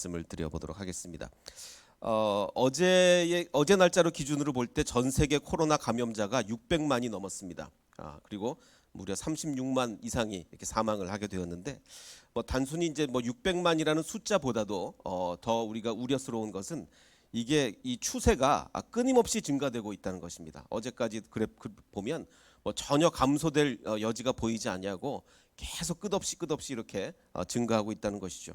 말씀을 드려보도록 하겠습니다. 어제 날짜로 기준으로 볼 때 전 세계 코로나 감염자가 600만이 넘었습니다. 그리고 무려 36만 이상이 이렇게 사망을 하게 되었는데, 단순히 이제 600만이라는 숫자보다도 더 우리가 우려스러운 것은 이게 이 추세가 끊임없이 증가되고 있다는 것입니다. 어제까지 그래프 보면 전혀 감소될 여지가 보이지 않냐고 계속 끝없이 이렇게 증가하고 있다는 것이죠.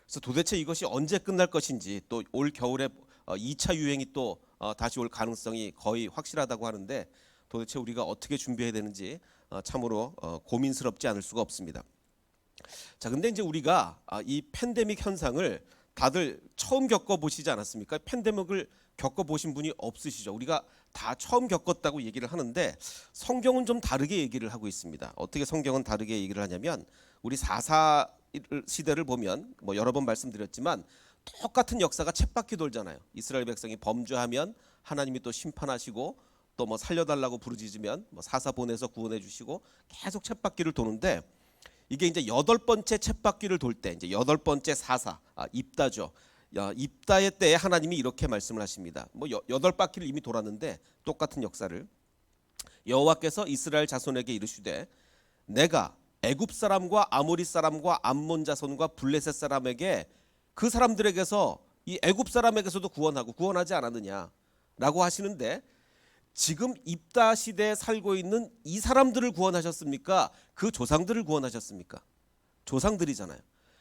그래서 도대체 이것이 언제 끝날 것인지, 또 올 겨울에 2차 유행이 또 다시 올 가능성이 거의 확실하다고 하는데, 도대체 우리가 어떻게 준비해야 되는지 참으로 고민스럽지 않을 수가 없습니다. 자, 근데 이제 우리가 이 팬데믹 현상을 다들 처음 겪어보시지 않았습니까? 팬데믹을 겪어보신 분이 없으시죠? 우리가 다 처음 겪었다고 얘기를 하는데, 성경은 좀 다르게 얘기를 하고 있습니다. 어떻게 성경은 다르게 얘기를 하냐면, 우리 4.4 시대를 보면 여러 번 말씀드렸지만 똑같은 역사가 쳇바퀴 돌잖아요. 이스라엘 백성이 범죄하면 하나님이 또 심판하시고, 또 살려달라고 부르짖으면 4.4 보내서 구원해 주시고, 계속 쳇바퀴를 도는데, 이게 이제 8번째 쳇바퀴를 돌 때, 이제 8번째 4.4 입다죠. 입다의 때에 하나님이 이렇게 말씀을 하십니다. 8바퀴를 이미 돌았는데 똑같은 역사를, 여호와께서 이스라엘 자손에게 이르시되 내가 애굽 사람과 아모리 사람과 암몬 자손과 블레셋 사람에게, 그 사람들에게서 이 애굽 사람에게서도 구원하지 않았느냐라고 하시는데, 지금 입다 시대에 살고 있는 이 사람들을 구원하셨습니까? 그 조상들을 구원하셨습니까? 조상들이잖아요.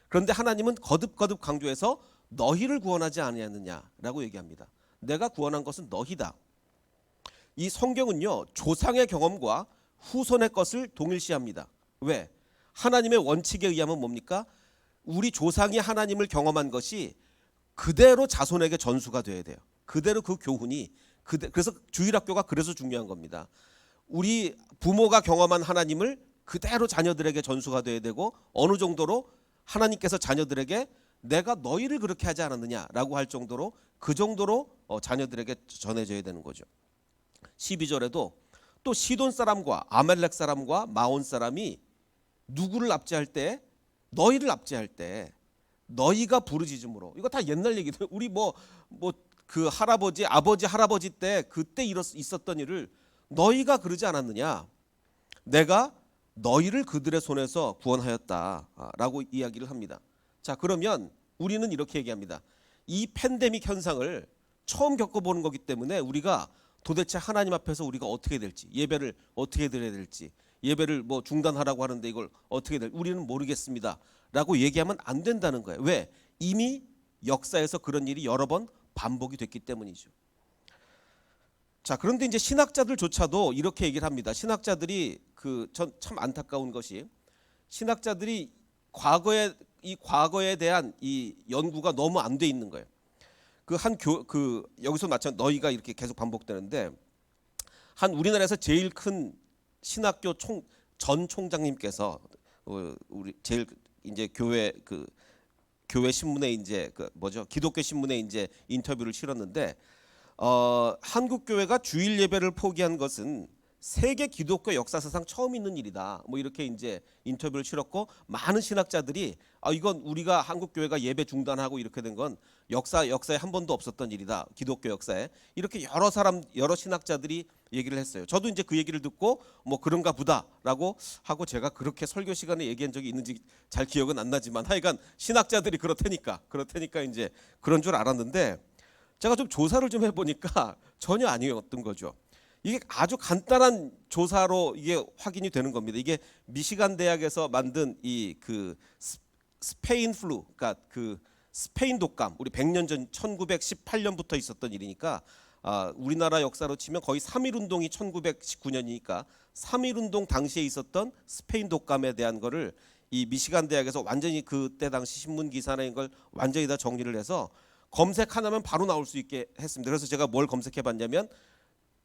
그런데 하나님은 거듭 강조해서 너희를 구원하지 아니하느냐라고 얘기합니다. 내가 구원한 것은 너희다. 이 성경은요, 조상의 경험과 후손의 것을 동일시합니다. 왜? 하나님의 원칙에 의하면 뭡니까? 우리 조상이 하나님을 경험한 것이 그대로 자손에게 전수가 돼야 돼요. 그대로 그 교훈이, 그래서 주일학교가 그래서 중요한 겁니다. 우리 부모가 경험한 하나님을 그대로 자녀들에게 전수가 돼야 되고, 어느 정도로 하나님께서 자녀들에게 내가 너희를 그렇게 하지 않았느냐라고 할 정도로, 그 정도로 자녀들에게 전해져야 되는 거죠. 12절에도 또 시돈 사람과 아멜렉 사람과 마온 사람이 누구를 압제할 때? 너희를 압제할 때 너희가 부르짖음으로. 이거 다 옛날 얘기들. 우리 그 아버지 할아버지 때 그때 있었던 일을 너희가 그러지 않았느냐? 내가 너희를 그들의 손에서 구원하였다라고 이야기를 합니다. 자, 그러면 우리는 이렇게 얘기합니다. 이 팬데믹 현상을 처음 겪어보는 거기 때문에 우리가 도대체 하나님 앞에서 우리가 어떻게 될지, 예배를 어떻게 드려야 될지, 예배를 중단하라고 하는데 이걸 어떻게 될지 우리는 모르겠습니다 라고 얘기하면 안 된다는 거예요. 왜? 이미 역사에서 그런 일이 여러 번 반복이 됐기 때문이죠. 자, 그런데 이제 신학자들조차도 이렇게 얘기를 합니다. 신학자들이 참 안타까운 것이, 신학자들이 과거에 대한 이 연구가 너무 안 돼 있는 거예요. 여기서 마찬가지 너희가 이렇게 계속 반복되는데, 한 우리나라에서 제일 큰 신학교 전 총장님께서 우리 제일 이제 교회 신문에 이제 기독교 신문에 이제 인터뷰를 실었는데, 한국 교회가 주일 예배를 포기한 것은 세계 기독교 역사상 처음 있는 일이다. 이렇게 이제 인터뷰를 실었고, 많은 신학자들이 이건 우리가 한국 교회가 예배 중단하고 이렇게 된 건 역사에 한 번도 없었던 일이다. 기독교 역사에. 이렇게 여러 신학자들이 얘기를 했어요. 저도 이제 그 얘기를 듣고 그런가 보다라고 하고, 제가 그렇게 설교 시간에 얘기한 적이 있는지 잘 기억은 안 나지만, 하여간 신학자들이 그렇다니까 이제 그런 줄 알았는데, 제가 좀 조사를 좀 해보니까 전혀 아니었던 거죠. 이게 아주 간단한 조사로 이게 확인이 되는 겁니다. 이게 미시간 대학에서 만든 스페인 플루, 그러니까 스페인 독감, 우리 100년 전 1918년부터 있었던 일이니까, 우리나라 역사로 치면 거의 3.1 운동이 1919년이니까 3.1 운동 당시에 있었던 스페인 독감에 대한 거를 이 미시간 대학에서 완전히 그때 당시 신문 기사나 이런 걸 완전히 다 정리를 해서 검색 하나면 바로 나올 수 있게 했습니다. 그래서 제가 뭘 검색해 봤냐면,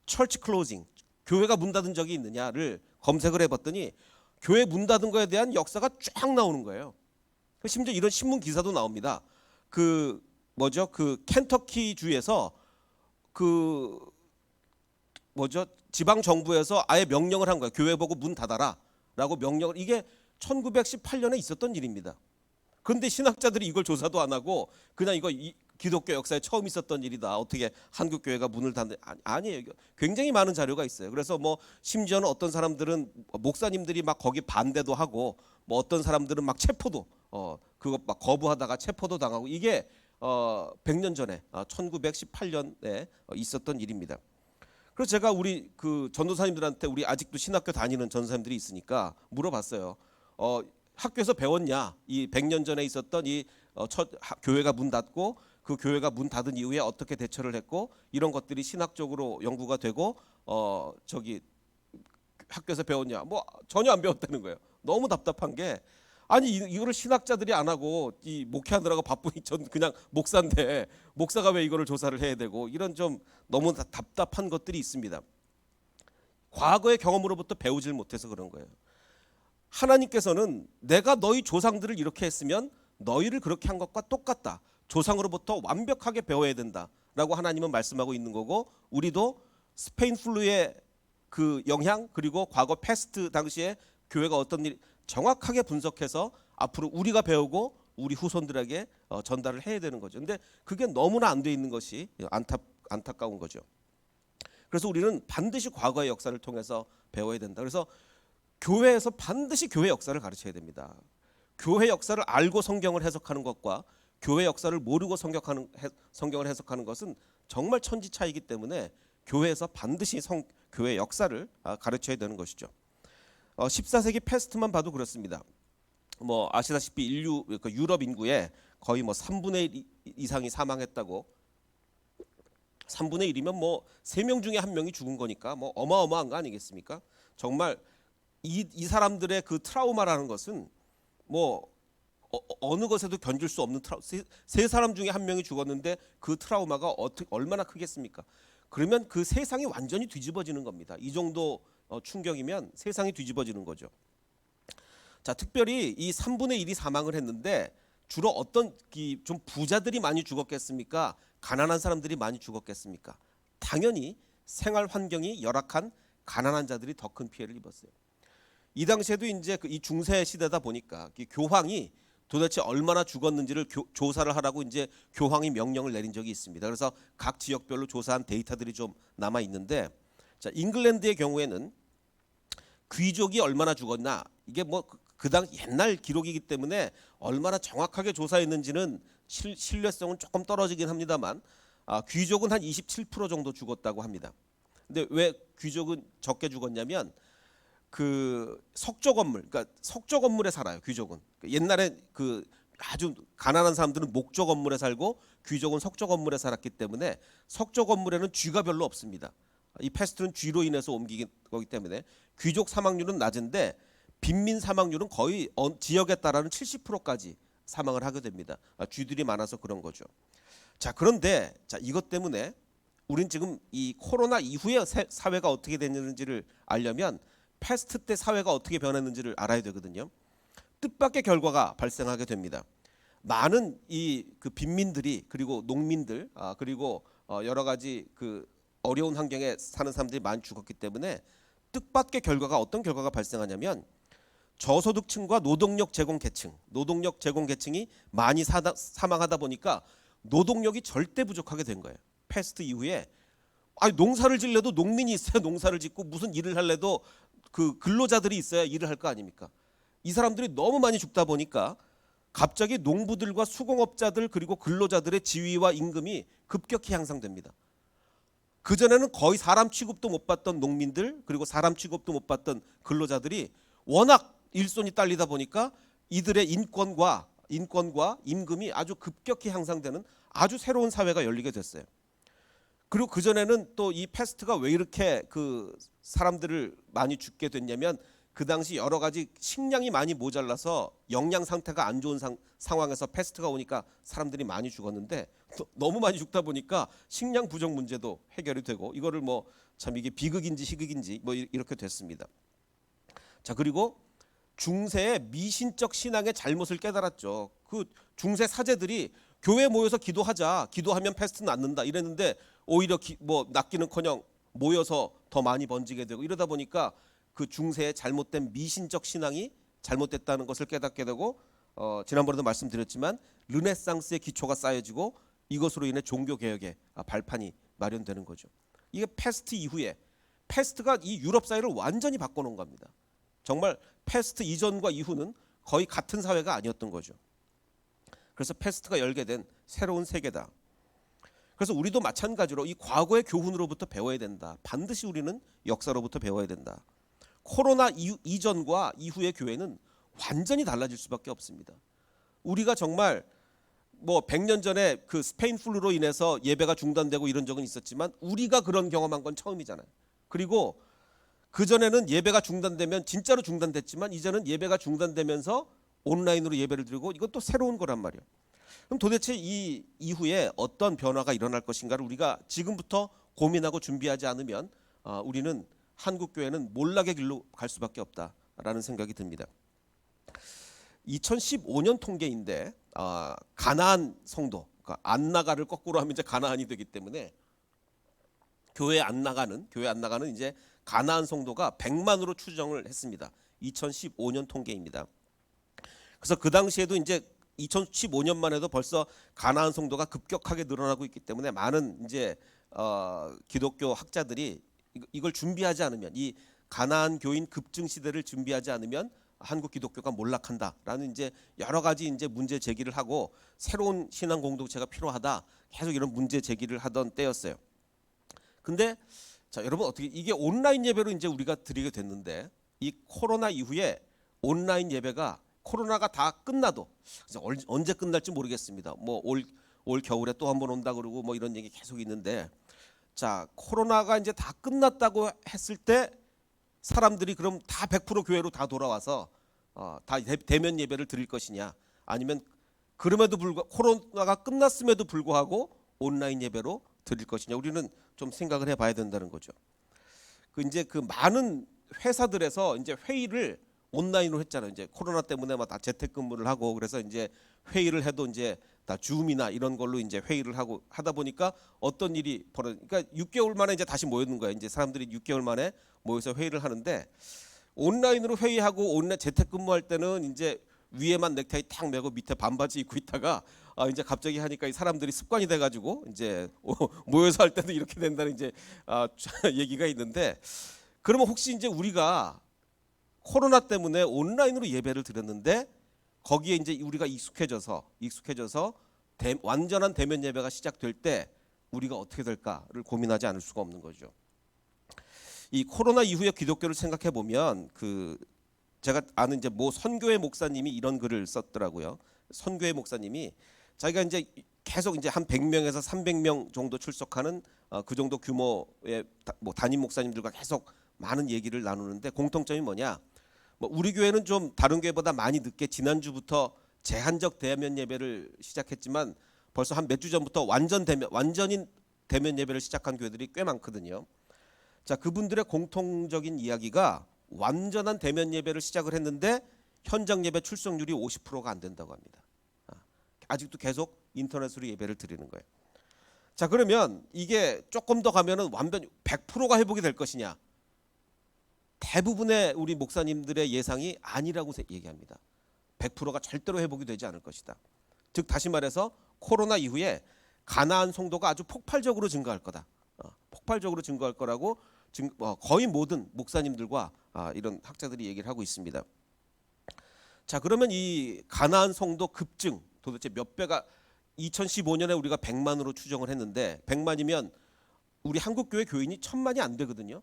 철치 클로징, 교회가 문 닫은 적이 있느냐를 검색을 해봤더니 교회 문 닫은 거에 대한 역사가 쫙 나오는 거예요. 심지어 이런 신문 기사도 나옵니다. 켄터키 주에서 지방 정부에서 아예 명령을 한 거예요. 교회 보고 문 닫아라라고 명령을. 이게 1918년에 있었던 일입니다. 근데 신학자들이 이걸 조사도 안 하고 그냥 이거 기독교 역사에 처음 있었던 일이다. 어떻게 한국 교회가 문을 닫는 아니에요. 굉장히 많은 자료가 있어요. 그래서 뭐 심지어는 어떤 사람들은 목사님들이 막 거기 반대도 하고 뭐 어떤 사람들은 막 체포도 그거 막 거부하다가 체포도 당하고 이게 100년 전에 1918년에 있었던 일입니다. 그래서 제가 우리 그 전도사님들한테 우리 아직도 신학교 다니는 전도사님들이 있으니까 물어봤어요. 학교에서 배웠냐? 이 100년 전에 있었던 이 첫 교회가 문 닫고 그 교회가 문 닫은 이후에 어떻게 대처를 했고 이런 것들이 신학적으로 연구가 되고 저기 학교에서 배웠냐? 뭐 전혀 안 배웠다는 거예요. 너무 답답한 게 아니 이거를 신학자들이 안 하고 이 목회하느라고 바쁘니 전 그냥 목사인데 목사가 왜 이거를 조사를 해야 되고 이런 좀 너무 답답한 것들이 있습니다. 과거의 경험으로부터 배우질 못해서 그런 거예요. 하나님께서는 내가 너희 조상들을 이렇게 했으면 너희를 그렇게 한 것과 똑같다. 조상으로부터 완벽하게 배워야 된다라고 하나님은 말씀하고 있는 거고 우리도 스페인 플루의 그 영향 그리고 과거 패스트 당시에 교회가 어떤 일 정확하게 분석해서 앞으로 우리가 배우고 우리 후손들에게 전달을 해야 되는 거죠. 근데 그게 너무나 안 돼 있는 것이 안타까운 거죠. 그래서 우리는 반드시 과거의 역사를 통해서 배워야 된다. 그래서 교회에서 반드시 교회 역사를 가르쳐야 됩니다. 교회 역사를 알고 성경을 해석하는 것과 교회 역사를 모르고 성경을 해석하는 것은 정말 천지 차이기 때문에 교회에서 반드시 교회 역사를 가르쳐야 되는 것이죠. 14세기 패스트만 봐도 그렇습니다. 뭐 아시다시피 유럽 인구의 거의 뭐 3분의 1 이상이 사망했다고. 3분의 1이면 뭐 3명 중에 1명이 죽은 거니까 뭐 어마어마한 거 아니겠습니까? 정말 이 사람들의 그 트라우마라는 것은 뭐 어느 것에도 견딜 수 없는 세 사람 중에 1명이 죽었는데 그 트라우마가 얼마나 크겠습니까? 그러면 그 세상이 완전히 뒤집어지는 겁니다. 이 정도 충격이면 세상이 뒤집어지는 거죠. 자, 특별히 이 3분의 1이 사망을 했는데 주로 어떤 좀 부자들이 많이 죽었겠습니까? 가난한 사람들이 많이 죽었겠습니까? 당연히 생활 환경이 열악한 가난한 자들이 더 큰 피해를 입었어요. 이 당시에도 이제 이 중세 시대다 보니까 교황이 도대체 얼마나 죽었는지를 조사를 하라고 이제 교황이 명령을 내린 적이 있습니다. 그래서 각 지역별로 조사한 데이터들이 좀 남아 있는데, 자, 잉글랜드의 경우에는 귀족이 얼마나 죽었나 이게 뭐 그당 옛날 기록이기 때문에 얼마나 정확하게 조사했는지는 신뢰성은 조금 떨어지긴 합니다만 귀족은 한 27% 정도 죽었다고 합니다. 근데 왜 귀족은 적게 죽었냐면 그 석조 건물, 그러니까 석조 건물에 살아요. 귀족은 옛날에 그 아주 가난한 사람들은 목조 건물에 살고 귀족은 석조 건물에 살았기 때문에 석조 건물에는 쥐가 별로 없습니다. 이 패스트는 쥐로 인해서 옮기기 거기 때문에 귀족 사망률은 낮은데 빈민 사망률은 거의 지역에 따라는 70%까지 사망을 하게 됩니다. 쥐들이 많아서 그런 거죠. 자, 그런데 자, 이것 때문에 우린 지금 이 코로나 이후에 사회가 어떻게 됐는지를 알려면 패스트 때 사회가 어떻게 변했는지를 알아야 되거든요. 뜻밖의 결과가 발생하게 됩니다. 많은 그 빈민들이 그리고 농민들 그리고 여러 가지 그 어려운 환경에 사는 사람들이 많이 죽었기 때문에 뜻밖의 결과가 어떤 결과가 발생하냐면 저소득층과 노동력 제공 계층이 많이 사망하다 보니까 노동력이 절대 부족하게 된 거예요. 패스트 이후에 농사를 짓려도 농민이 있어야 농사를 짓고 무슨 일을 할래도 그 근로자들이 있어야 일을 할 거 아닙니까? 이 사람들이 너무 많이 죽다 보니까 갑자기 농부들과 수공업자들 그리고 근로자들의 지위와 임금이 급격히 향상됩니다. 그전에는 거의 사람 취급도 못 받던 농민들 그리고 사람 취급도 못 받던 근로자들이 워낙 일손이 딸리다 보니까 이들의 인권과 임금이 아주 급격히 향상되는 아주 새로운 사회가 열리게 됐어요. 그리고 그전에는 또 이 패스트가 왜 이렇게 그 사람들을 많이 죽게 됐냐면 그 당시 여러 가지 식량이 많이 모자라서 영양 상태가 안 좋은 상황에서 패스트가 오니까 사람들이 많이 죽었는데 너무 많이 죽다 보니까 식량 부족 문제도 해결이 되고 이거를 뭐 참 이게 비극인지 희극인지 뭐 이렇게 됐습니다. 자, 그리고 중세의 미신적 신앙의 잘못을 깨달았죠. 그 중세 사제들이 교회에 모여서 기도하면 패스트 낫는다 이랬는데 오히려 뭐 낫기는커녕 모여서 더 많이 번지게 되고 이러다 보니까 그 중세의 잘못된 미신적 신앙이 잘못됐다는 것을 깨닫게 되고 지난번에도 말씀드렸지만 르네상스의 기초가 쌓여지고 이것으로 인해 종교 개혁의 발판이 마련되는 거죠. 이게 패스트 이후에 패스트가 이 유럽 사회를 완전히 바꿔놓은 겁니다. 정말 패스트 이전과 이후는 거의 같은 사회가 아니었던 거죠. 그래서 패스트가 열게 된 새로운 세계다. 그래서 우리도 마찬가지로 이 과거의 교훈으로부터 배워야 된다. 반드시 우리는 역사로부터 배워야 된다. 코로나 이전과 이후의 교회는 완전히 달라질 수밖에 없습니다. 우리가 정말 뭐 100년 전에 그 스페인 플루로 인해서 예배가 중단되고 이런 적은 있었지만 우리가 그런 경험한 건 처음이잖아요. 그리고 그전에는 예배가 중단되면 진짜로 중단됐지만 이제는 예배가 중단되면서 온라인으로 예배를 드리고 이것도 새로운 거란 말이에요. 그럼 도대체 이 이후에 어떤 변화가 일어날 것인가를 우리가 지금부터 고민하고 준비하지 않으면 우리는 한국교회는 몰락의 길로 갈 수밖에 없다라는 생각이 듭니다. 2015년 통계인데 가나안 성도, 그러니까 안 나가를 거꾸로 하면 이제 가나안이 되기 때문에 교회 안 나가는 이제 가나안 성도가 100만으로 추정을 했습니다. 2015년 통계입니다. 그래서 그 당시에도 이제 2015년만 해도 벌써 가나안 성도가 급격하게 늘어나고 있기 때문에 많은 이제 기독교 학자들이 이걸 준비하지 않으면 이 가나안 교인 급증 시대를 준비하지 않으면 한국 기독교가 몰락한다라는 이제 여러 가지 이제 문제 제기를 하고 새로운 신앙 공동체가 필요하다 계속 이런 문제 제기를 하던 때였어요. 근데 자 여러분 어떻게 이게 온라인 예배로 이제 우리가 드리게 됐는데 이 코로나 이후에 온라인 예배가 코로나가 다 끝나도 언제 끝날지 모르겠습니다. 뭐 올 겨울에 또 한 번 온다 그러고 뭐 이런 얘기 계속 있는데 자 코로나가 이제 다 끝났다고 했을 때 사람들이 그럼 다 100% 교회로 다 돌아와서 다 대면 예배를 드릴 것이냐 아니면 그럼에도 불구하고 코로나가 끝났음에도 불구하고 온라인 예배로 드릴 것이냐 우리는 좀 생각을 해봐야 된다는 거죠. 그 이제 그 많은 회사들에서 이제 회의를 온라인으로 했잖아요. 이제 코로나 때문에 막 다 재택근무를 하고 그래서 이제 회의를 해도 이제 다 줌이나 이런 걸로 이제 회의를 하고 하다 보니까 어떤 일이 그러니까 6개월 만에 이제 다시 모이는 거예요. 이제 사람들이 6개월 만에 모여서 회의를 하는데 온라인으로 회의하고 온라인 재택근무할 때는 이제 위에만 넥타이 탁 매고 밑에 반바지 입고 있다가 이제 갑자기 하니까 이 사람들이 습관이 돼가지고 이제 모여서 할 때도 이렇게 된다는 이제 얘기가 있는데 그러면 혹시 이제 우리가 코로나 때문에 온라인으로 예배를 드렸는데 거기에 이제 우리가 익숙해져서 완전한 대면 예배가 시작될 때 우리가 어떻게 될까를 고민하지 않을 수가 없는 거죠. 이 코로나 이후의 기독교를 생각해 보면 그 제가 아는 이제 모 선교회 목사님이 이런 글을 썼더라고요. 선교회 목사님이 자기가 이제 계속 이제 한 100명에서 300명 정도 출석하는 그 정도 규모의 뭐 담임 목사님들과 계속 많은 얘기를 나누는데 공통점이 뭐냐? 뭐 우리 교회는 좀 다른 교회보다 많이 늦게 지난주부터 제한적 대면 예배를 시작했지만 벌써 한 몇 주 전부터 완전인 대면 예배를 시작한 교회들이 꽤 많거든요. 자, 그분들의 공통적인 이야기가 완전한 대면 예배를 시작을 했는데 현장 예배 출석률이 50%가 안 된다고 합니다. 아직도 계속 인터넷으로 예배를 드리는 거예요. 자, 그러면 이게 조금 더 가면은 완전 100%가 회복이 될 것이냐? 대부분의 우리 목사님들의 예상이 아니라고 얘기합니다. 100%가 절대로 회복이 되지 않을 것이다. 즉 다시 말해서 코로나 이후에 가나안 성도가 아주 폭발적으로 증가할 거다. 폭발적으로 증가할 거라고 거의 모든 목사님들과 이런 학자들이 얘기를 하고 있습니다. 자, 그러면 이 가나안 성도 급증 도대체 몇 배가 2015년에 우리가 100만으로 추정을 했는데 100만이면 우리 한국교회 교인이 1000만이 안 되거든요.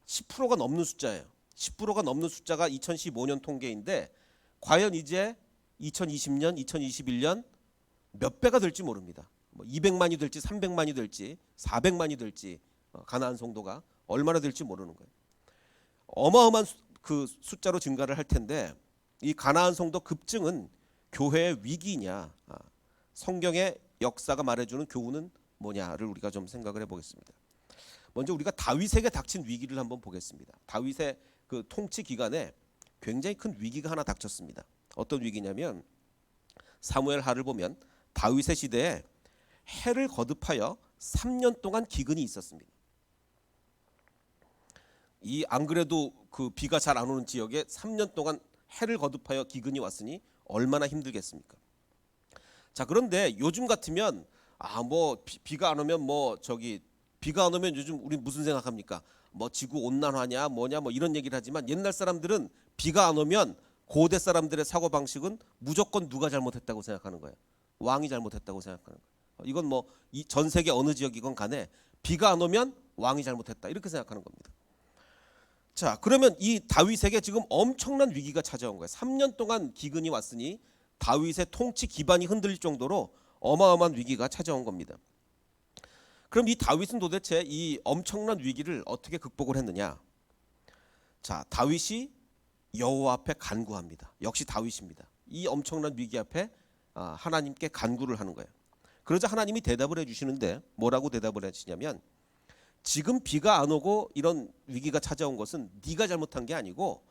10%가 넘는 숫자예요. 10%가 넘는 숫자가 2015년 통계인데 과연 이제 2020년, 2021년 몇 배가 될지 모릅니다. 뭐 200만이 될지 300만이 될지 400만이 될지 가나안 성도가 얼마나 될지 모르는 거예요. 어마어마한 그 숫자로 증가를 할 텐데 이 가나안 성도 급증은 교회의 위기냐 성경의 역사가 말해주는 교훈은 뭐냐를 우리가 좀 생각을 해보겠습니다. 먼저 우리가 다윗에게 닥친 위기를 한번 보겠습니다. 다윗의 그 통치 기간에 굉장히 큰 위기가 하나 닥쳤습니다. 어떤 위기냐면 사무엘 하를 보면 다윗의 시대에 해를 거듭하여 3년 동안 기근이 있었습니다. 이 안 그래도 그 비가 잘 안 오는 지역에 3년 동안 해를 거듭하여 기근이 왔으니 얼마나 힘들겠습니까? 자, 그런데 요즘 같으면 뭐 비가 안 오면 비가 안 오면 요즘 우리 무슨 생각합니까? 뭐 지구 온난화냐 뭐냐 뭐 이런 얘기를 하지만 옛날 사람들은 비가 안 오면 고대 사람들의 사고 방식은 무조건 누가 잘못했다고 생각하는 거예요. 왕이 잘못했다고 생각하는 거예요. 이건 뭐 이 전 세계 어느 지역이건 간에 비가 안 오면 왕이 잘못했다 이렇게 생각하는 겁니다. 자, 그러면 이 다윗에게 지금 엄청난 위기가 찾아온 거예요. 3년 동안 기근이 왔으니 다윗의 통치 기반이 흔들릴 정도로 어마어마한 위기가 찾아온 겁니다. 그럼 이 다윗은 도대체 이 엄청난 위기를 어떻게 극복을 했느냐? 자, 다윗이 여호와 앞에 간구합니다. 역시 다윗입니다. 이 엄청난 위기 앞에 하나님께 간구를 하는 거예요. 그러자 하나님이 대답을 해주시는데 뭐라고 대답을 하시냐면 지금 비가 안 오고 이런 위기가 찾아온 것은 네가 잘못한 게 아니고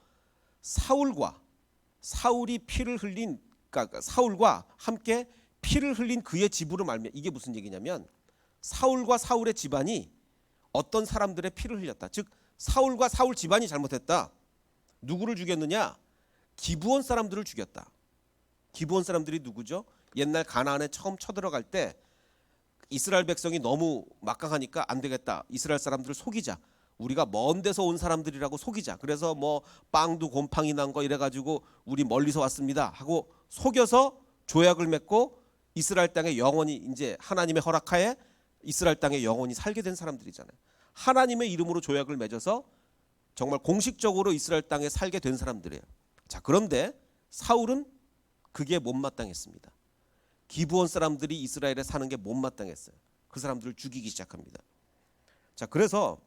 사울이 피를 흘린 그러니까 사울과 함께 피를 흘린 그의 집으로 말미암아. 이게 무슨 얘기냐면 사울과 사울의 집안이 어떤 사람들의 피를 흘렸다. 즉 사울과 사울 집안이 잘못했다. 누구를 죽였느냐? 기브온 사람들을 죽였다. 기브온 사람들이 누구죠? 옛날 가나안에 처음 쳐들어갈 때 이스라엘 백성이 너무 막강하니까 안 되겠다. 이스라엘 사람들을 속이자. 우리가 먼 데서 온 사람들이라고 속이자. 그래서 뭐 빵도 곰팡이 난 거 이래가지고 우리 멀리서 왔습니다 하고 속여서 조약을 맺고 이스라엘 땅에 영원히 이제 하나님의 허락하에 이스라엘 땅에 영원히 살게 된 사람들이잖아요. 하나님의 이름으로 조약을 맺어서 정말 공식적으로 이스라엘 땅에 살게 된 사람들이에요. 자, 그런데 사울은 그게 못마땅했습니다. 기브온 사람들이 이스라엘에 사는 게 못마땅했어요. 그 사람들을 죽이기 시작합니다. 자, 그래서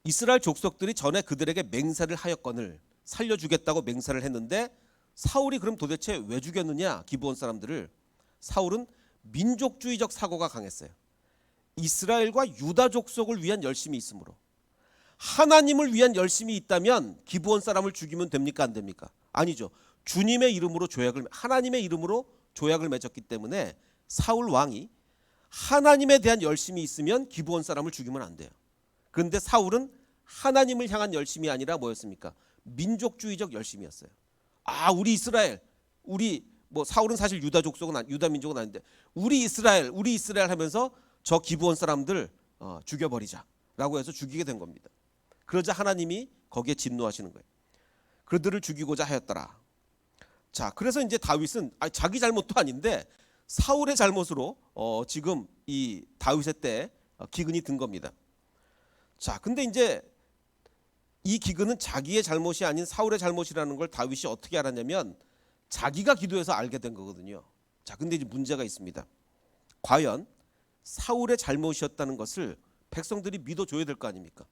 이스라엘 족속들이 전에 그들에게 맹세를 하였거늘 살려주겠다고 맹세를 했는데 사울이 그럼 도대체 왜 죽였느냐? 기브온 사람들을. 사울은 민족주의적 사고가 강했어요. 이스라엘과 유다 족속을 위한 열심이 있으므로 하나님을 위한 열심이 있다면 기브온 사람을 죽이면 됩니까 안 됩니까? 아니죠. 주님의 이름으로 하나님의 이름으로 조약을 맺었기 때문에 사울 왕이 하나님에 대한 열심이 있으면 기브온 사람을 죽이면 안 돼요. 그런데 사울은 하나님을 향한 열심이 아니라 뭐였습니까? 민족주의적 열심이었어요. 우리 이스라엘, 사울은 사실 유다 민족은 아닌데 우리 이스라엘 하면서 저 기브온 사람들 죽여버리자라고 해서 죽이게 된 겁니다. 그러자 하나님이 거기에 진노하시는 거예요. 그들을 죽이고자 하였더라. 자, 그래서 이제 다윗은 자기 잘못도 아닌데 사울의 잘못으로 지금 이 다윗의 때 기근이 든 겁니다. 자, 근데 이제 이 기근은 자기의 잘못이 아닌 사울의 잘못이라는 걸 다윗이 어떻게 알았냐면 자기가 기도해서 알게 된 거거든요. 자, 근데 이제 문제가 있습니다. 과연 사울의 잘못이었다는 것을 백성들이 믿어줘야 될 거 아닙니까?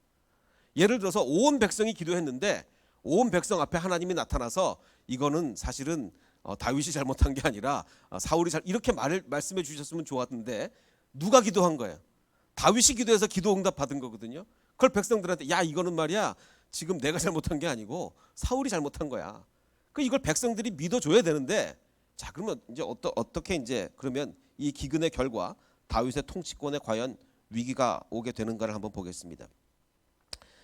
예를 들어서 온 백성이 기도했는데 온 백성 앞에 하나님이 나타나서 이거는 사실은 다윗이 잘못한 게 아니라 사울이 이렇게 말씀해 주셨으면 좋았는데 누가 기도한 거예요? 다윗이 기도해서 기도 응답 받은 거거든요. 그걸 백성들한테 이거는 말이야 지금 내가 잘못한 게 아니고 사울이 잘못한 거야. 이걸 백성들이 믿어줘야 되는데 자, 그러면 이제 어떻게 이제 그러면 이 기근의 결과 다윗의 통치권에 과연 위기가 오게 되는가를 한번 보겠습니다.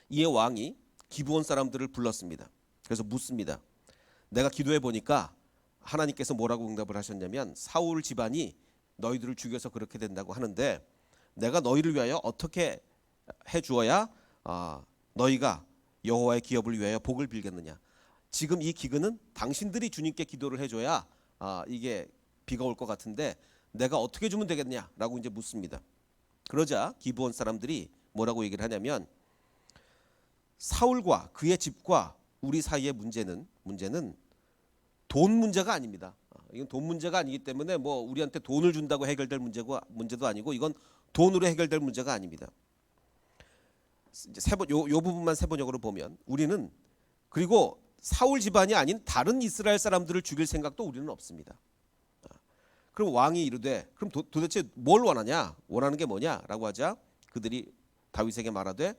이에 왕이 기브온 사람들을 불렀습니다. 그래서 묻습니다. 내가 기도해 보니까 하나님께서 뭐라고 응답을 하셨냐면 사울 집안이 너희들을 죽여서 그렇게 된다고 하는데 내가 너희를 위하여 어떻게 해 주어야 너희가 여호와의 기업을 위하여 복을 빌겠느냐. 지금 이 기근은 당신들이 주님께 기도를 해줘야 이게 비가 올 것 같은데 내가 어떻게 주면 되겠냐라고 이제 묻습니다. 그러자 기브온 사람들이 뭐라고 얘기를 하냐면 사울과 그의 집과 우리 사이의 문제는 돈 문제가 아닙니다. 이건 돈 문제가 아니기 때문에 뭐 우리한테 돈을 준다고 해결될 문제도 아니고 이건 돈으로 해결될 문제가 아닙니다. 요 부분만 세번역으로 보면 우리는 그리고 사울 집안이 아닌 다른 이스라엘 사람들을 죽일 생각도 우리는 없습니다. 그럼 왕이 이르되 그럼 도대체 뭘 원하냐? 원하는 게 뭐냐라고 하자 그들이 다윗에게 말하되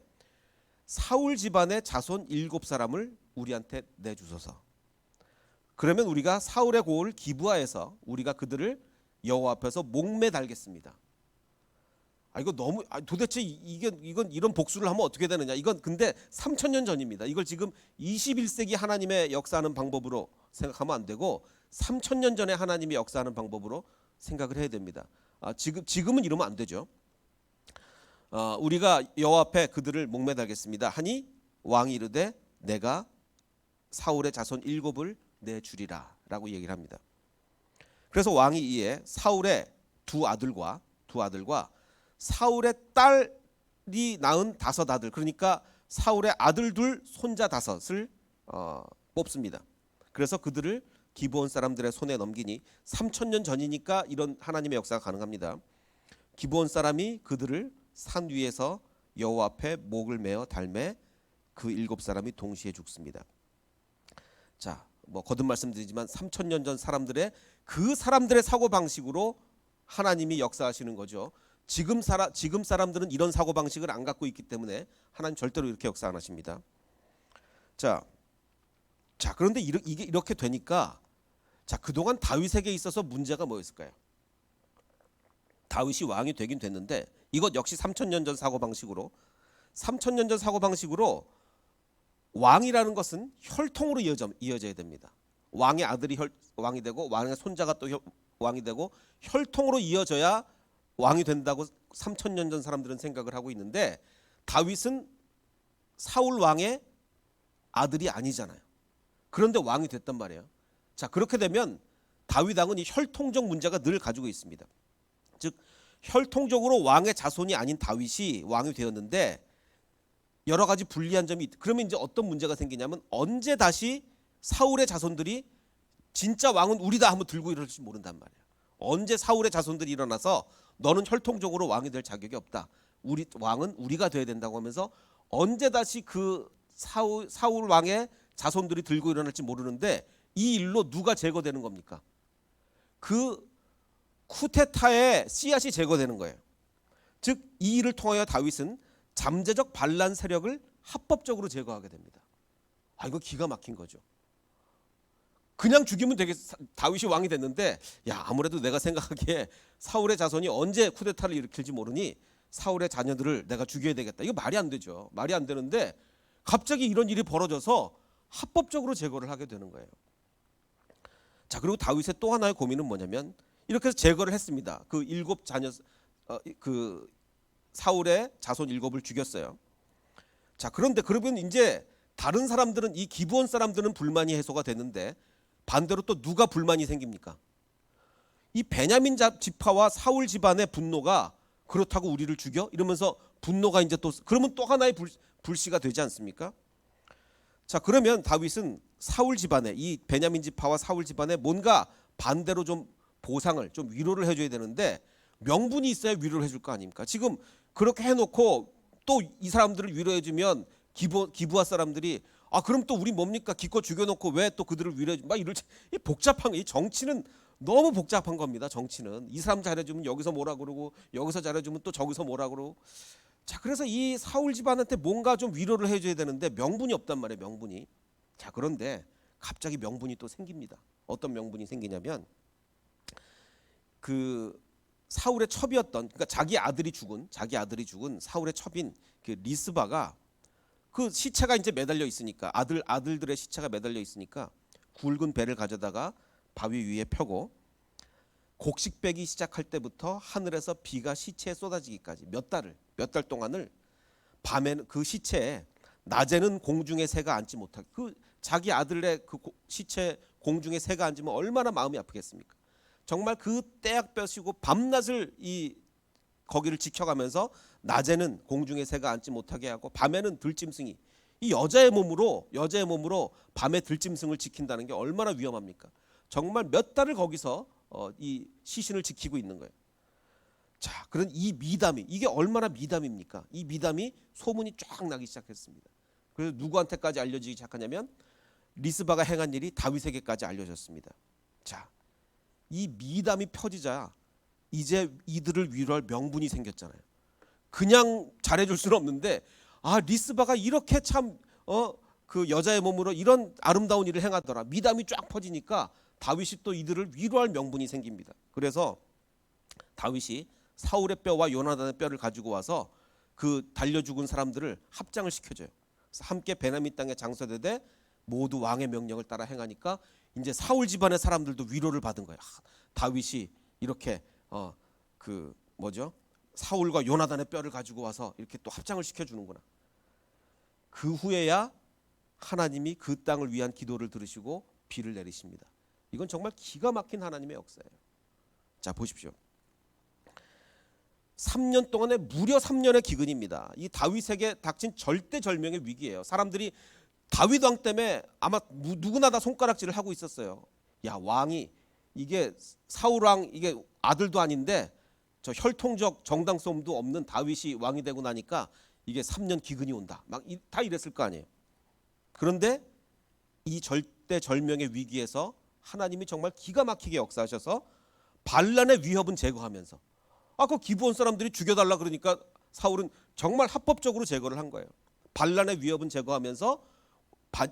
사울 집안의 자손 7사람을 우리한테 내주소서. 그러면 우리가 사울의 고을 기브아에서 우리가 그들을 여호와 앞에서 목매 달겠습니다. 이거 너무 도대체 이건 이런 복수를 하면 어떻게 되느냐? 이건 근데 3000년 전입니다. 이걸 지금 21세기 하나님의 역사하는 방법으로 생각하면 안 되고 3000년 전에 하나님이 역사하는 방법으로 생각을 해야 됩니다. 지금은 이러면 안 되죠. 우리가 여호와 앞에 그들을 목매달겠습니다 하니 왕이 이르되 내가 사울의 자손 7을 내주리라 라고 얘기를 합니다. 그래서 왕이 이에 사울의 두 아들과 사울의 딸이 낳은 5 아들, 그러니까 사울의 아들 2, 손자 5을 뽑습니다. 그래서 그들을 기브온 사람들의 손에 넘기니 3000년 전이니까 이런 하나님의 역사가 가능합니다. 기브온 사람이 그들을 산 위에서 여호와 앞에 목을 메어 달매 그 7사람이 동시에 죽습니다. 자, 뭐 거듭 말씀드리지만 3000년 전 그 사람들의 사고 방식으로 하나님이 역사하시는 거죠. 지금 사람들은 이런 사고 방식을 안 갖고 있기 때문에 하나님 절대로 이렇게 역사 안 하십니다. 자, 그런데 이게 이렇게 되니까 그동안 다윗에게 있어서 문제가 뭐였을까요? 다윗이 왕이 되긴 됐는데 이것 역시 3000년 전 사고방식으로 왕이라는 것은 혈통으로 이어져야 됩니다. 왕의 아들이 왕이 되고 왕의 손자가 또 왕이 되고 혈통으로 이어져야 왕이 된다고 3000년 전 사람들은 생각을 하고 있는데 다윗은 사울 왕의 아들이 아니잖아요. 그런데 왕이 됐단 말이에요. 자, 그렇게 되면 다윗 왕은 이 혈통적 문제가 늘 가지고 있습니다. 즉 혈통적으로 왕의 자손이 아닌 다윗이 왕이 되었는데 여러 가지 불리한 점이 그러면 이제 어떤 문제가 생기냐면 언제 다시 사울의 자손들이 진짜 왕은 우리다 하면 들고 일어날지 모른단 말이에요. 언제 사울의 자손들이 일어나서 너는 혈통적으로 왕이 될 자격이 없다. 왕은 우리가 돼야 된다고 하면서 언제 다시 그 사울 왕의 자손들이 들고 일어날지 모르는데 이 일로 누가 제거되는 겁니까? 그 쿠데타의 씨앗이 제거되는 거예요. 즉 이 일을 통하여 다윗은 잠재적 반란 세력을 합법적으로 제거하게 됩니다. 이거 기가 막힌 거죠. 그냥 죽이면 다윗이 왕이 됐는데 아무래도 내가 생각하기에 사울의 자손이 언제 쿠데타를 일으킬지 모르니 사울의 자녀들을 내가 죽여야 되겠다. 이거 말이 안 되죠. 말이 안 되는데 갑자기 이런 일이 벌어져서 합법적으로 제거를 하게 되는 거예요. 자, 그리고 다윗의 또 하나의 고민은 뭐냐면 이렇게 해서 제거를 했습니다. 그 7 자녀 그 사울의 자손 7을 죽였어요. 자, 그런데 그러면 이제 다른 사람들은 이 기브온 사람들은 불만이 해소가 됐는데 반대로 또 누가 불만이 생깁니까? 이 베냐민 지파와 사울 집안의 분노가 그렇다고 우리를 죽여? 이러면서 분노가 이제 그러면 또 하나의 불씨가 되지 않습니까? 자, 그러면 다윗은 사울 집안에 이 베냐민 지파와 사울 집안에 뭔가 반대로 좀 보상을 좀 위로를 해줘야 되는데 명분이 있어야 위로를 해줄 거 아닙니까? 지금 그렇게 해놓고 또 이 사람들을 위로해주면 기브아 사람들이 그럼 또 우리 뭡니까? 기껏 죽여놓고 왜 또 그들을 위로해주? 막 이럴 이 복잡한 이 정치는 너무 복잡한 겁니다. 정치는 이 사람 잘해주면 여기서 뭐라 그러고 여기서 잘해주면 또 저기서 뭐라 그러고. 자, 그래서 이 사울 집안한테 뭔가 좀 위로를 해줘야 되는데 명분이 없단 말이에요. 명분이. 자, 그런데 갑자기 명분이 또 생깁니다. 어떤 명분이 생기냐면 그 사울의 첩이었던 그러니까 자기 아들이 죽은 사울의 첩인 그 리스바가 그 시체가 이제 매달려 있으니까 아들들의 시체가 매달려 있으니까 굵은 배를 가져다가 바위 위에 펴고 곡식 빼기 시작할 때부터 하늘에서 비가 시체에 쏟아지기까지 몇 달 동안을 밤에는 그 시체에 낮에는 공중에 새가 앉지 못하게 그 자기 아들의 그 시체 공중에 새가 앉으면 얼마나 마음이 아프겠습니까? 정말 그 떼약 뼈시고 밤낮을 거기를 지켜가면서 낮에는 공중에 새가 앉지 못하게 하고 밤에는 들짐승이 이 여자의 몸으로 밤에 들짐승을 지킨다는 게 얼마나 위험합니까? 정말 몇 달을 거기서 이 시신을 지키고 있는 거예요. 자, 그런 이 미담이 이게 얼마나 미담입니까? 이 미담이 소문이 쫙 나기 시작했습니다. 그래서 누구한테까지 알려지기 시작하냐면 리스바가 행한 일이 다윗에게까지 알려졌습니다. 자, 이 미담이 펴지자 이제 이들을 위로할 명분이 생겼잖아요. 그냥 잘해줄 수는 없는데 리스바가 이렇게 참 그 여자의 몸으로 이런 아름다운 일을 행하더라. 미담이 쫙 퍼지니까 다윗이 또 이들을 위로할 명분이 생깁니다. 그래서 다윗이 사울의 뼈와 요나단의 뼈를 가지고 와서 그 달려 죽은 사람들을 합장을 시켜줘요. 그래서 함께 베냐민 땅에 장사되되 모두 왕의 명령을 따라 행하니까 이제 사울 집안의 사람들도 위로를 받은 거예요. 다윗이 이렇게 그 뭐죠? 사울과 요나단의 뼈를 가지고 와서 이렇게 또 합장을 시켜주는구나. 그 후에야 하나님이 그 땅을 위한 기도를 들으시고 비를 내리십니다. 이건 정말 기가 막힌 하나님의 역사예요. 자, 보십시오. 3년 동안에 무려 3년의 기근입니다. 이 다윗에게 닥친 절대절명의 위기예요. 사람들이 다윗 왕 때문에 아마 누구나 다 손가락질을 하고 있었어요. 야, 왕이 이게 사울 왕 이게 아들도 아닌데 저 혈통적 정당성도 없는 다윗이 왕이 되고 나니까 이게 3년 기근이 온다. 막 다 이랬을 거 아니에요. 그런데 이 절대절명의 위기에서 하나님이 정말 기가 막히게 역사하셔서 반란의 위협은 제거하면서 그 기브온 사람들이 죽여달라 그러니까 사울은 정말 합법적으로 제거를 한 거예요. 반란의 위협은 제거하면서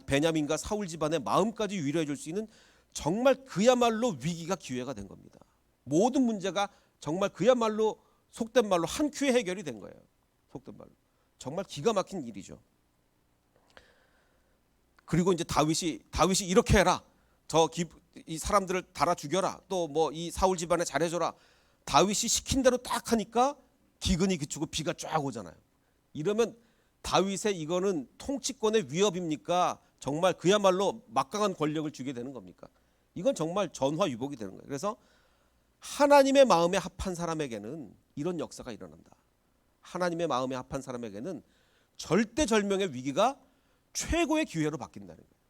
베냐민과 사울 집안의 마음까지 위로해 줄 수 있는 정말 그야말로 위기가 기회가 된 겁니다. 모든 문제가 정말 그야말로 속된 말로 한 큐에 해결이 된 거예요. 속된 말로. 정말 기가 막힌 일이죠. 그리고 이제 다윗이 이렇게 해라. 이 사람들을 달아 죽여라. 또 뭐 이 사울 집안에 잘해줘라. 다윗이 시킨 대로 딱 하니까 기근이 그치고 비가 쫙 오잖아요. 이러면 다윗의 이거는 통치권의 위협입니까? 정말 그야말로 막강한 권력을 주게 되는 겁니까? 이건 정말 전화위복이 되는 거예요. 그래서 하나님의 마음에 합한 사람에게는 이런 역사가 일어난다. 하나님의 마음에 합한 사람에게는 절대절명의 위기가 최고의 기회로 바뀐다는 거예요.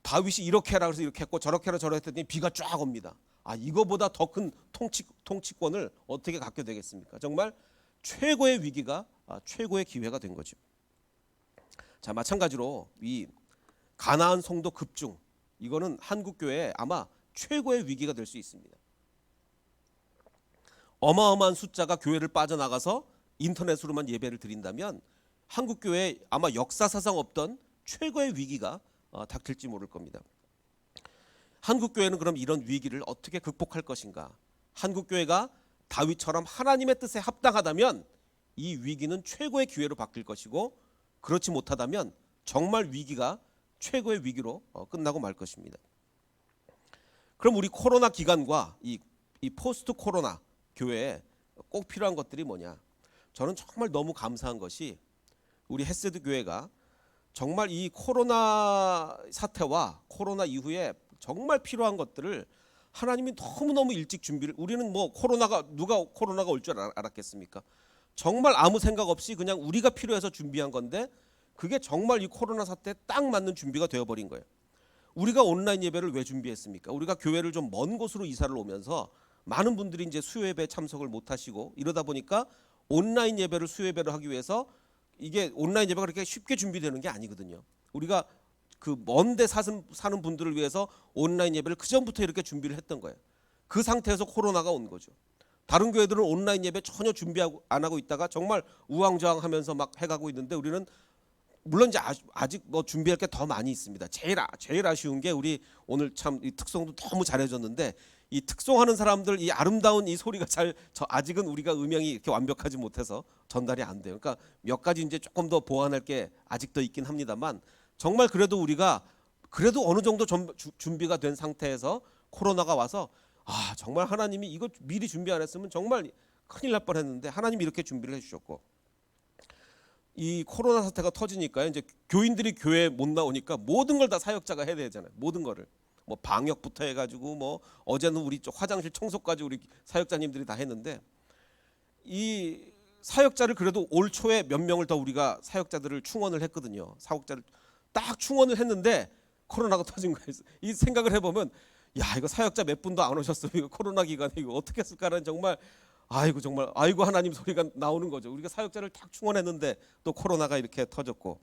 다윗이 이렇게 해라 그래서 이렇게 했고 저렇게 해라 저렇게 했더니 비가 쫙 옵니다. 이거보다 더 큰 통치권을 어떻게 갖게 되겠습니까? 정말 최고의 위기가 최고의 기회가 된 거죠. 자, 마찬가지로 이 가나안 성도 급증, 이거는 한국 교회에 아마 최고의 위기가 될 수 있습니다. 어마어마한 숫자가 교회를 빠져나가서 인터넷으로만 예배를 드린다면 한국 교회에 아마 역사사상 없던 최고의 위기가 닥칠지 모를 겁니다. 한국 교회는 그럼 이런 위기를 어떻게 극복할 것인가? 한국 교회가 다윗처럼 하나님의 뜻에 합당하다면 이 위기는 최고의 기회로 바뀔 것이고, 그렇지 못하다면 정말 위기가 최고의 위기로 끝나고 말 것입니다. 그럼 우리 코로나 기간과 이 포스트 코로나 교회에 꼭 필요한 것들이 뭐냐? 저는 정말 너무 감사한 것이 우리 헤세드 교회가 정말 이 코로나 사태와 코로나 이후에 정말 필요한 것들을 하나님이 너무너무 일찍 준비를, 우리는 뭐 누가 코로나가 올 줄 알았겠습니까? 정말 아무 생각 없이 그냥 우리가 필요해서 준비한 건데 그게 정말 이 코로나 사태에 딱 맞는 준비가 되어버린 거예요. 우리가 온라인 예배를 왜 준비했습니까? 우리가 교회를 좀 먼 곳으로 이사를 오면서 많은 분들이 이제 수요 예배에 참석을 못 하시고 이러다 보니까 온라인 예배를 수요 예배를 하기 위해서 이게 온라인 예배가 그렇게 쉽게 준비되는 게 아니거든요. 우리가 그 먼데 사는 분들을 위해서 온라인 예배를 그전부터 이렇게 준비를 했던 거예요. 그 상태에서 코로나가 온 거죠. 다른 교회들은 온라인 예배 전혀 준비하고 안 하고 있다가 정말 우왕좌왕하면서 막 해가고 있는데 우리는 물론 이제 아직 뭐 준비할 게 더 많이 있습니다. 제일 아쉬운 게 우리 오늘 참 이 특송도 너무 잘해줬는데 이 특송하는 사람들 이 아름다운 이 소리가 아직은 우리가 음향이 이렇게 완벽하지 못해서 전달이 안 돼요. 그러니까 몇 가지 이제 조금 더 보완할 게 아직 더 있긴 합니다만 정말 그래도 우리가 그래도 어느 정도 준비가 된 상태에서 코로나가 와서 정말 하나님이 이거 미리 준비 안 했으면 정말 큰일 날 뻔했는데 하나님이 이렇게 준비를 해주셨고, 이 코로나 사태가 터지니까 이제 교인들이 교회에 못 나오니까 모든 걸 다 사역자가 해야 되잖아요. 모든 거를 뭐 방역부터 해가지고 뭐 어제는 우리 화장실 청소까지 우리 사역자님들이 다 했는데 이 사역자를 그래도 올 초에 몇 명을 더 우리가 사역자들을 충원을 했거든요. 사역자를 딱 충원을 했는데 코로나가 터진 거예요. 이 생각을 해보면 이거 사역자 몇 분도 안 오셨으면 이거 코로나 기간에 이거 어떻게 했을까라는 정말 아이고 하나님 소리가 나오는 거죠. 우리가 사역자를 딱 충원했는데 또 코로나가 이렇게 터졌고,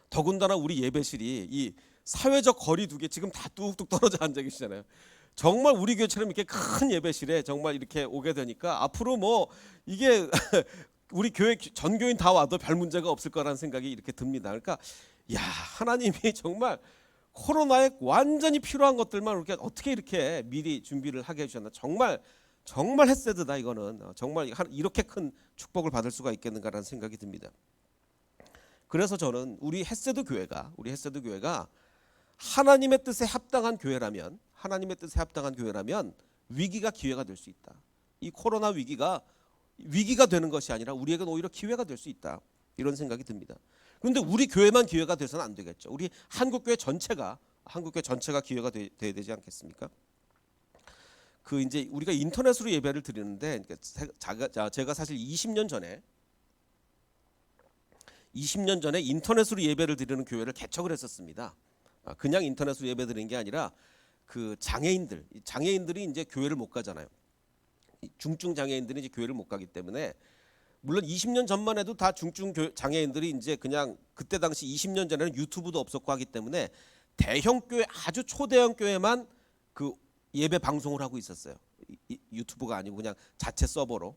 더군다나 우리 예배실이 이 사회적 거리 두개 지금 다 뚝뚝 떨어져 앉아 계시잖아요. 정말 우리 교회처럼 이렇게 큰 예배실에 정말 이렇게 오게 되니까 앞으로 뭐 이게 우리 교회 전 교인 다 와도 별 문제가 없을 거라는 생각이 이렇게 듭니다. 그러니까 하나님이 정말 코로나에 완전히 필요한 것들만 이렇게 어떻게 이렇게 미리 준비를 하게 해주셨나. 정말 헤세드다. 이거는 정말 이렇게 큰 축복을 받을 수가 있겠는가라는 생각이 듭니다. 그래서 저는 우리 헷세드 교회가 하나님의 뜻에 합당한 교회라면 위기가 기회가 될 수 있다. 이 코로나 위기가 되는 것이 아니라 우리에게는 오히려 기회가 될 수 있다. 이런 생각이 듭니다. 그런데 우리 교회만 기회가 돼서는 안 되겠죠. 우리 한국교회 전체가 기회가 돼야 되지 않겠습니까? 그 이제 우리가 인터넷으로 예배를 드리는데 제가 사실 20년 전에 인터넷으로 예배를 드리는 교회를 개척을 했었습니다. 그냥 인터넷으로 예배 드리는 게 아니라 그 장애인들이 이제 교회를 못 가잖아요. 중증 장애인들이 이제 교회를 못 가기 때문에 물론 20년 전만 해도 다 중증 장애인들이 이제 그냥 그때 당시 20년 전에는 유튜브도 없었고 하기 때문에 대형 교회 아주 초대형 교회만 그 예배 방송을 하고 있었어요. 유튜브가 아니고 그냥 자체 서버로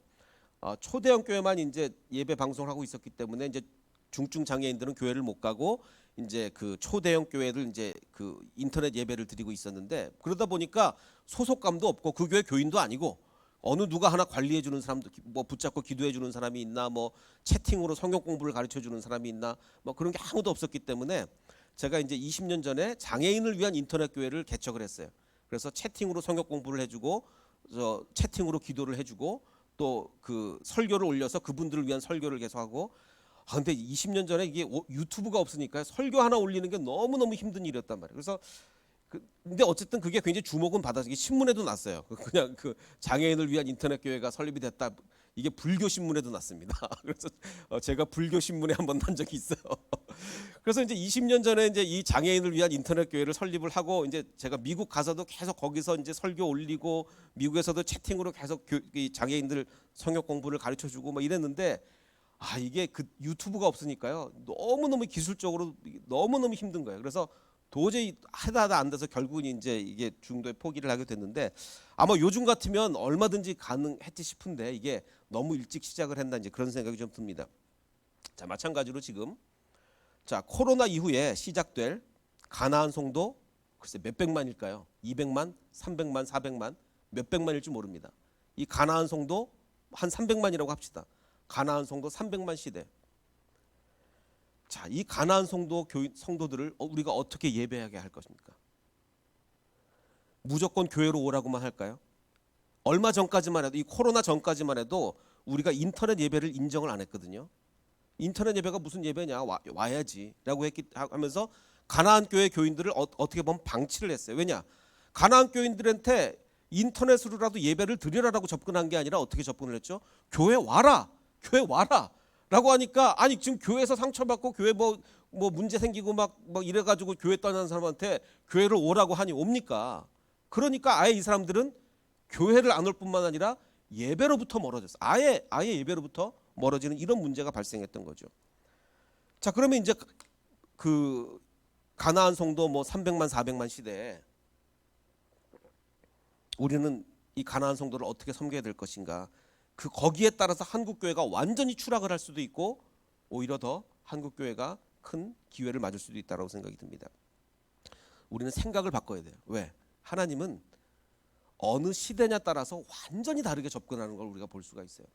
초대형 교회만 이제 예배 방송을 하고 있었기 때문에 이제 중증 장애인들은 교회를 못 가고 이제 그 초대형 교회를 이제 그 인터넷 예배를 드리고 있었는데 그러다 보니까 소속감도 없고 그 교회 교인도 아니고 어느 누가 하나 관리해 주는 사람도 뭐 붙잡고 기도해 주는 사람이 있나 뭐 채팅으로 성경 공부를 가르쳐 주는 사람이 있나 뭐 그런 게 아무도 없었기 때문에 제가 이제 20년 전에 장애인을 위한 인터넷 교회를 개척을 했어요. 그래서 채팅으로 성경 공부를 해주고 채팅으로 기도를 해주고 또 그 설교를 올려서 그분들을 위한 설교를 계속하고 근데 20년 전에 이게 유튜브가 없으니까 설교 하나 올리는 게 너무너무 힘든 일이었단 말이에요. 그래서 근데 어쨌든 그게 굉장히 주목은 받아서 이게 신문에도 났어요. 그냥 그 장애인을 위한 인터넷 교회가 설립이 됐다. 이게 불교 신문에도 났습니다. 그래서 제가 불교 신문에 한번 난 적이 있어요. 그래서 이제 20년 전에 이제 이 장애인을 위한 인터넷 교회를 설립을 하고 이제 제가 미국 가서도 계속 거기서 이제 설교 올리고 미국에서도 채팅으로 계속 이 장애인들 성역 공부를 가르쳐 주고 막 이랬는데 이게 그 유튜브가 없으니까요. 너무너무 기술적으로 너무너무 힘든 거예요. 그래서 도저히 하다 안 돼서 결국은 이제 이게 중도에 포기를 하게 됐는데 아마 요즘 같으면 얼마든지 가능했지 싶은데 이게 너무 일찍 시작을 했나 이제 그런 생각이 좀 듭니다. 자, 마찬가지로 지금 코로나 이후에 시작될 가나안 성도 글쎄 몇백만일까요? 200만, 300만, 400만, 몇백만일지 모릅니다. 이 가나안 성도 한 300만이라고 합시다. 가나안 성도 300만 시대. 자, 이 가나안 성도들을 우리가 어떻게 예배하게 할 것입니까? 무조건 교회로 오라고만 할까요? 얼마 전까지만 해도 이 코로나 전까지만 해도 우리가 인터넷 예배를 인정을 안 했거든요. 인터넷 예배가 무슨 예배냐 와야지라고 하면서 가나안 교회 교인들을 어떻게 보면 방치를 했어요. 왜냐? 가나안 교인들한테 인터넷으로라도 예배를 드리라라고 접근한 게 아니라 어떻게 접근을 했죠? 교회 와라 라고 하니까 지금 교회에서 상처받고 교회 뭐 문제 생기고 막 이래가지고 교회 떠나는 사람한테 교회를 오라고 하니 옵니까? 그러니까 아예 이 사람들은 교회를 안 올 뿐만 아니라 예배로부터 멀어졌어. 아예 예배로부터 멀어지는 이런 문제가 발생했던 거죠. 자, 그러면 이제 그 가나안 성도 300만 400만 시대에 우리는 이 가나안 성도를 어떻게 섬겨야 될 것인가? 거기에 따라서 한국 교회가 완전히 추락을 할 수도 있고 오히려 더 한국 교회가 큰 기회를 맞을 수도 있다고 생각이 듭니다. 우리는 생각을 바꿔야 돼요. 왜? 하나님은 어느 시대냐 따라서 완전히 다르게 접근하는 걸 우리가 볼 수가 있어요.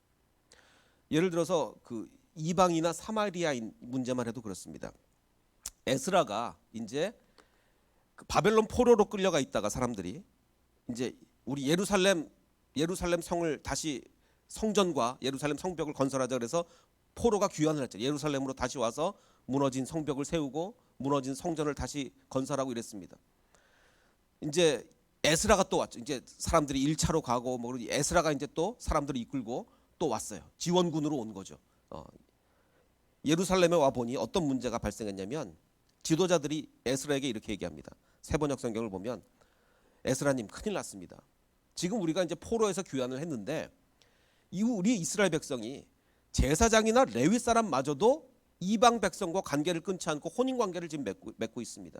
예를 들어서 그 이방이나 사마리아인 문제만 해도 그렇습니다. 에스라가 이제 그 바벨론 포로로 끌려가 있다가 사람들이 이제 우리 예루살렘 성을 다시 성전과 예루살렘 성벽을 건설하자 그래서 포로가 귀환을 했죠. 예루살렘으로 다시 와서 무너진 성벽을 세우고 무너진 성전을 다시 건설하고 이랬습니다. 이제 에스라가 또 왔죠. 이제 사람들이 1차로 가고 에스라가 이제 또 사람들을 이끌고 또 왔어요. 지원군으로 온 거죠. 예루살렘에 와 보니 어떤 문제가 발생했냐면 지도자들이 에스라에게 이렇게 얘기합니다. 세번역 성경을 보면 에스라님 큰일 났습니다. 지금 우리가 이제 포로에서 귀환을 했는데 이후 우리 이스라엘 백성이 제사장이나 레위 사람마저도 이방 백성과 관계를 끊지 않고 혼인 관계를 지금 맺고 있습니다.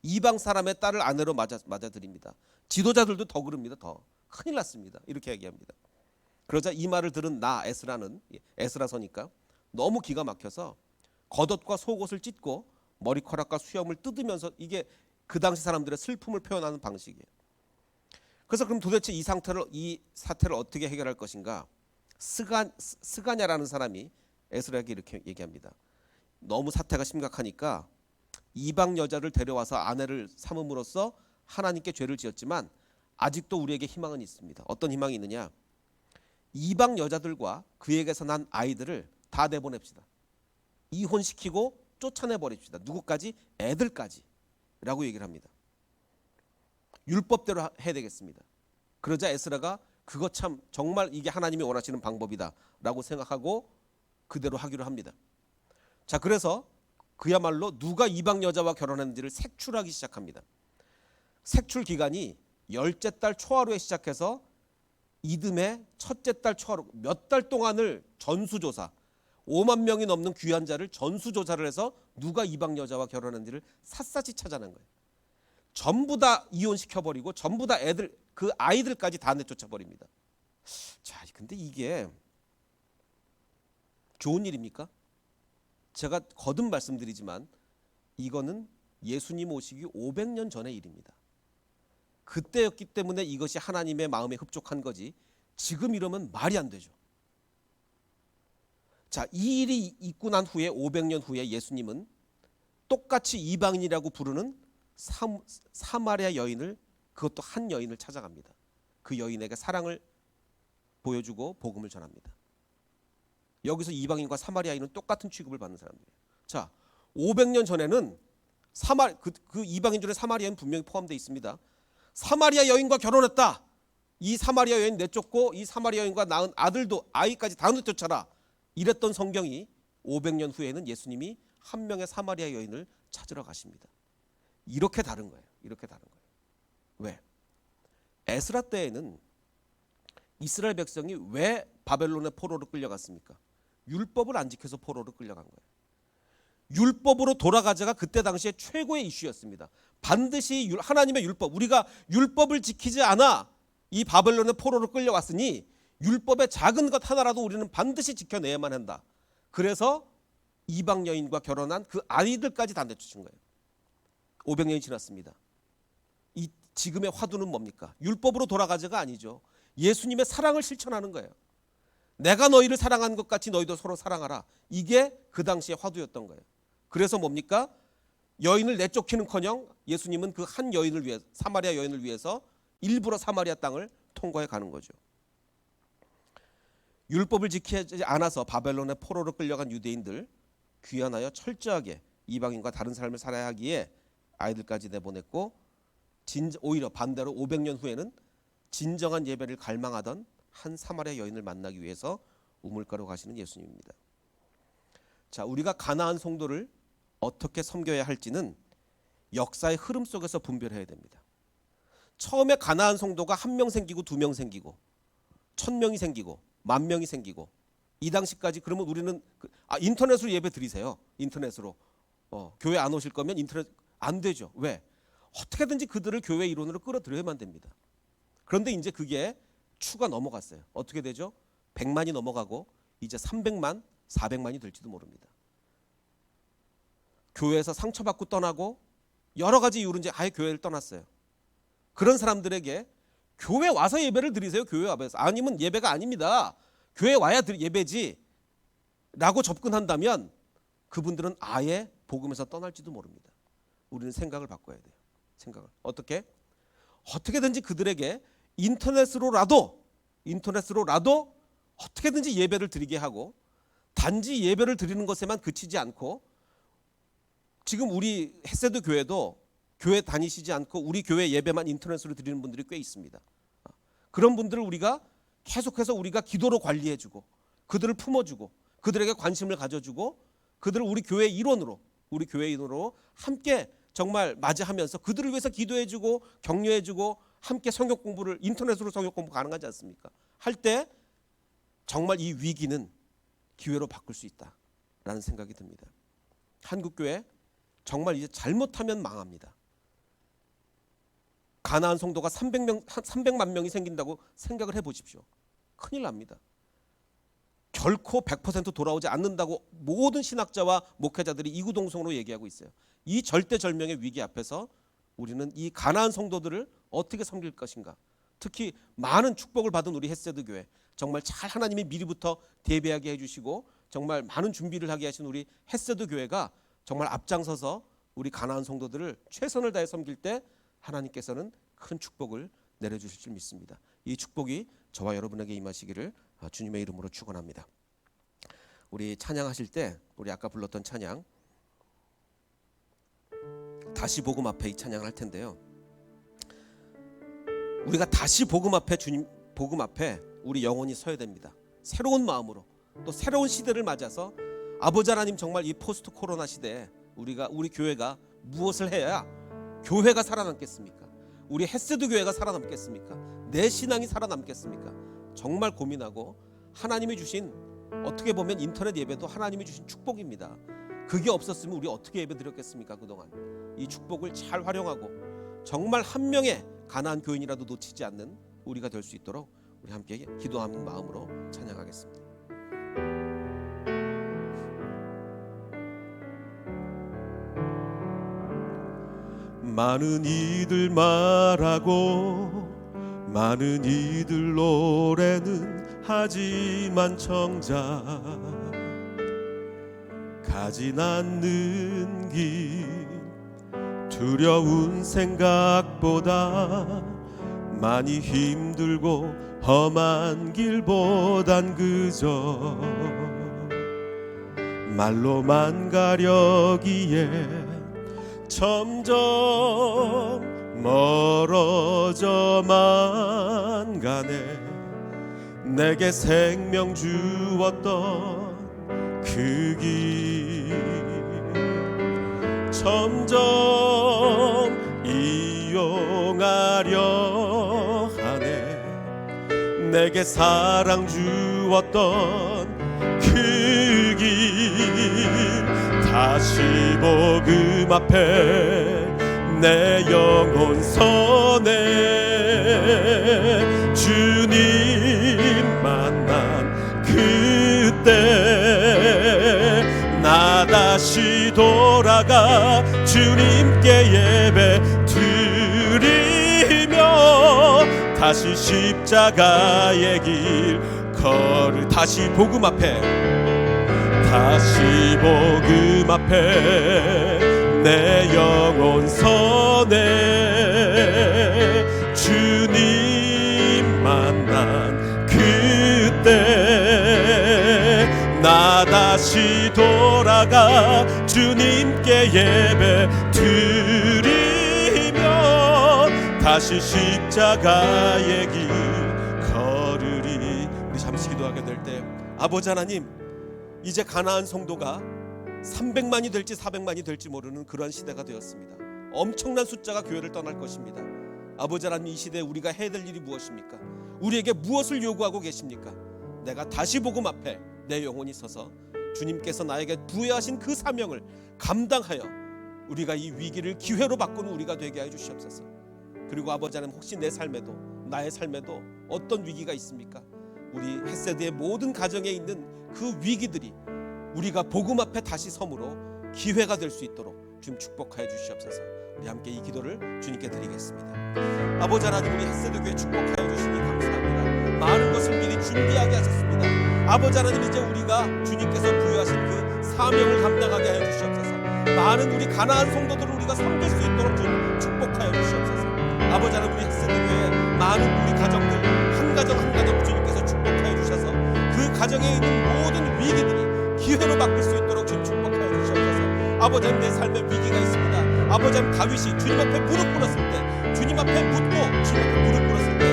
이방 사람의 딸을 아내로 맞아들입니다. 지도자들도 더 그럽니다. 더 큰일 났습니다. 이렇게 얘기합니다. 그러자 이 말을 들은 에스라서니까 너무 기가 막혀서 겉옷과 속옷을 찢고 머리카락과 수염을 뜯으면서 이게 그 당시 사람들의 슬픔을 표현하는 방식이에요. 그래서 그럼 도대체 이 사태를 어떻게 해결할 것인가? 스가냐라는 사람이 에스라에게 이렇게 얘기합니다. 너무 사태가 심각하니까 이방 여자를 데려와서 아내를 삼음으로써 하나님께 죄를 지었지만 아직도 우리에게 희망은 있습니다. 어떤 희망이 있느냐? 이방 여자들과 그에게서 난 아이들을 다 내보냅시다. 이혼시키고 쫓아내버립시다. 누구까지? 애들까지 라고 얘기를 합니다. 율법대로 해야 되겠습니다. 그러자 에스라가 그거 참 정말 이게 하나님이 원하시는 방법이다 라고 생각하고 그대로 하기로 합니다. 자, 그래서 그야말로 누가 이방 여자와 결혼했는지를 색출하기 시작합니다. 색출 기간이 열째 달 초하루에 시작해서 이듬해 첫째 달 초하루 몇 달 동안을 전수조사, 5만 명이 넘는 귀한 자를 전수조사를 해서 누가 이방 여자와 결혼했는지를 샅샅이 찾아낸 거예요. 전부 다 이혼시켜버리고 전부 다 애들, 그 아이들까지 다 내쫓아버립니다. 자, 근데 이게 좋은 일입니까? 제가 거듭 말씀드리지만 이거는 예수님 오시기 500년 전의 일입니다. 그때였기 때문에 이것이 하나님의 마음에 흡족한 거지 지금 이러면 말이 안 되죠. 자, 이 일이 있고 난 후에 500년 후에 예수님은 똑같이 이방인이라고 부르는 사마리아 여인을, 그것도 한 여인을 찾아갑니다. 그 여인에게 사랑을 보여주고 복음을 전합니다. 여기서 이방인과 사마리아인은 똑같은 취급을 받는 사람들이에요. 자, 500년 전에는 그 이방인 중에 사마리아인 분명히 포함되어 있습니다. 사마리아 여인과 결혼했다. 이 사마리아 여인 내쫓고 이 사마리아 여인과 낳은 아들도 아이까지 다 내쫓아라. 이랬던 성경이 500년 후에는 예수님이 한 명의 사마리아 여인을 찾으러 가십니다. 이렇게 다른 거예요. 이렇게 다른 거예요. 왜? 에스라 때에는 이스라엘 백성이 왜 바벨론의 포로로 끌려갔습니까? 율법을 안 지켜서 포로로 끌려간 거예요. 율법으로 돌아가자가 그때 당시에 최고의 이슈였습니다. 반드시 하나님의 율법, 우리가 율법을 지키지 않아 이 바벨론의 포로로 끌려왔으니 율법의 작은 것 하나라도 우리는 반드시 지켜내야만 한다. 그래서 이방 여인과 결혼한 그 아이들까지 다 내쫓은 거예요. 500년이 지났습니다. 이 지금의 화두는 뭡니까? 율법으로 돌아가자가 아니죠. 예수님의 사랑을 실천하는 거예요. 내가 너희를 사랑한 것 같이 너희도 서로 사랑하라. 이게 그 당시의 화두였던 거예요. 그래서 뭡니까? 여인을 내쫓기는커녕 예수님은 그 한 여인을 위해, 사마리아 여인을 위해서 일부러 사마리아 땅을 통과해 가는 거죠. 율법을 지키지 않아서 바벨론의 포로로 끌려간 유대인들 귀환하여 철저하게 이방인과 다른 삶을 살아야 하기에 아이들까지 내보냈고, 오히려 반대로 500년 후에는 진정한 예배를 갈망하던 한 사마리아 여인을 만나기 위해서 우물가로 가시는 예수님입니다. 자, 우리가 가나안 성도를 어떻게 섬겨야 할지는 역사의 흐름 속에서 분별해야 됩니다. 처음에 가나안 성도가 1명 생기고 2명 생기고 1000명이 생기고 10,000명이 생기고 이 당시까지, 그러면 우리는 인터넷으로 예배 드리세요. 인터넷으로 교회 안 오실 거면 인터넷 안 되죠. 왜? 어떻게든지 그들을 교회 일원으로 끌어들여야만 됩니다. 그런데 이제 그게 추가 넘어갔어요. 어떻게 되죠? 100만이 넘어가고 이제 300만, 400만이 될지도 모릅니다. 교회에서 상처받고 떠나고 여러 가지 이유로 이제 아예 교회를 떠났어요. 그런 사람들에게 교회 와서 예배를 드리세요. 교회 와서. 아니면 예배가 아닙니다. 교회 와야 예배지 라고 접근한다면 그분들은 아예 복음에서 떠날지도 모릅니다. 우리는 생각을 바꿔야 돼요. 생각을. 어떻게든지 그들에게 인터넷으로라도 어떻게든지 예배를 드리게 하고, 단지 예배를 드리는 것에만 그치지 않고, 지금 우리 햇세드 교회도 교회 다니시지 않고 우리 교회 예배만 인터넷으로 드리는 분들이 꽤 있습니다. 그런 분들을 우리가 계속해서 우리가 기도로 관리해주고 그들을 품어주고 그들에게 관심을 가져주고 그들을 우리 교회 일원으로 함께 정말 맞이하면서 그들을 위해서 기도해주고 격려해주고 함께 성경 공부를, 인터넷으로 성경 공부 가능하지 않습니까? 할 때 정말 이 위기는 기회로 바꿀 수 있다라는 생각이 듭니다. 한국교회 정말 이제 잘못하면 망합니다. 가나안 성도가 300만 명이 생긴다고 생각을 해보십시오. 큰일 납니다. 결코 100% 돌아오지 않는다고 모든 신학자와 목회자들이 이구동성으로 얘기하고 있어요. 이 절대절명의 위기 앞에서 우리는 이 가나안 성도들을 어떻게 섬길 것인가. 특히 많은 축복을 받은 우리 햇세드 교회, 정말 잘 하나님이 미리부터 대비하게 해주시고 정말 많은 준비를 하게 하신 우리 헤세드 교회가 정말 앞장서서 우리 가나안 성도들을 최선을 다해 섬길 때 하나님께서는 큰 축복을 내려주실 줄 믿습니다. 이 축복이 저와 여러분에게 임하시기를 주님의 이름으로 축원합니다. 우리 찬양하실 때 우리 아까 불렀던 찬양 다시 복음 앞에 이 찬양을 할 텐데요. 우리가 다시 복음 앞에 주님 복음 앞에 우리 영혼이 서야 됩니다. 새로운 마음으로 또 새로운 시대를 맞아서 아버지 하나님 정말 이 포스트 코로나 시대에 우리 교회가 무엇을 해야 교회가 살아남겠습니까? 우리 헤세드 교회가 살아남겠습니까? 내 신앙이 살아남겠습니까? 정말 고민하고 하나님이 주신 어떻게 보면 인터넷 예배도 하나님이 주신 축복입니다. 그게 없었으면 우리 어떻게 예배 드렸겠습니까? 그동안 이 축복을 잘 활용하고 정말 한 명의 가나안 교인이라도 놓치지 않는 우리가 될 수 있도록 우리 함께 기도하는 마음으로 찬양하겠습니다. 많은 이들 말하고 많은 이들 노래는 하지만 정작 가진 않는 길 두려운 생각보다 많이 힘들고 험한 길보단 그저 말로만 가려기에 점점 멀어져만 가네. 내게 생명 주었던 그 길 점점 이용하려 하네. 내게 사랑 주었던 그 길 다시 복음 앞에 내 영혼 서네. 주님 만난 그때 나 다시 돌아가 주님께 예배 드리며 다시 십자가의 길 다시 복음 앞에 다시 복음 앞에 내 영혼 서네. 주님 만난 그때 나 다시 돌아가 주님께 예배 드리며 다시 십자가의 길 걸으리. 우리 잠시 기도하게 될 때 아버지 하나님, 이제 가나안 성도가 300만이 될지 400만이 될지 모르는 그러한 시대가 되었습니다. 엄청난 숫자가 교회를 떠날 것입니다. 아버지 하나님, 이 시대에 우리가 해야 될 일이 무엇입니까? 우리에게 무엇을 요구하고 계십니까? 내가 다시 복음 앞에 내 영혼이 서서 주님께서 나에게 부여하신 그 사명을 감당하여 우리가 이 위기를 기회로 바꾸는 우리가 되게 해 주시옵소서. 그리고 아버지 하나님, 혹시 내 삶에도 나의 삶에도 어떤 위기가 있습니까? 우리 헤세드의 모든 가정에 있는 그 위기들이 우리가 복음 앞에 다시 섬으로 기회가 될 수 있도록 주님 축복하여 주시옵소서. 우리 함께 이 기도를 주님께 드리겠습니다. 아버지 하나님, 우리 헤세드 교회 축복하여 주시니 감사합니다. 많은 것을 미리 준비하게 하셨습니다. 아버지 하나님, 이제 우리가 주님께서 부여하신 그 사명을 감당하게 하여 주시옵소서. 많은 우리 가나안 성도들을 우리가 섬길 수 있도록 주님 축복하여 주시옵소서. 아버지 하나님, 우리 헤세드 교회 많은 우리 가정들 한 가정 한 가정 주님께서 축복하여 주셔서 그 가정에 있는 모든 위기들이 기회로 바뀔 수 있도록 주님 축복하여 주시옵소서. 아버지 하나님, 내 삶에 위기가 있습니다. 아버지 하나님, 다윗이 주님 앞에 무릎 꿇었을 때, 주님 앞에 묻고 주님 앞에 무릎 꿇었을 때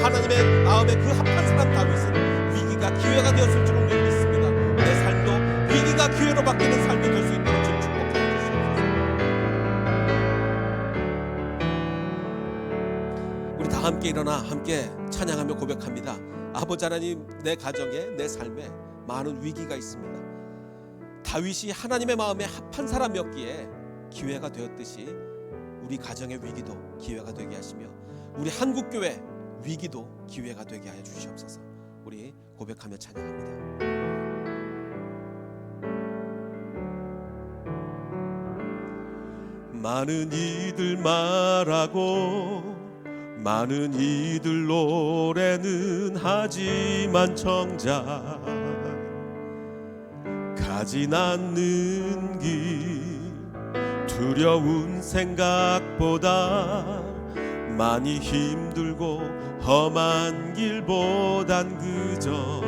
하나님의 마음에 그 합한 사람 다윗은 위기가 기회가 되었을 줄 믿습니다. 내 삶도 위기가 기회로 바뀌는 삶이 될 수 있도록 주님 축복하여 주시옵소서. 우리 다 함께 일어나 함께 찬양하며 고백합니다. 아버지 하나님, 내 가정에 내 삶에 많은 위기가 있습니다. 다윗이 하나님의 마음에 합한 사람이었기에 기회가 되었듯이 우리 가정의 위기도 기회가 되게 하시며 우리 한국교회 위기도 기회가 되게 하여 주시옵소서. 우리 고백하며 찬양합니다. 많은 이들 말하고 많은 이들 노래는 하지만 정작 가진 않는 길 두려운 생각보다 많이 힘들고 험한 길보단 그저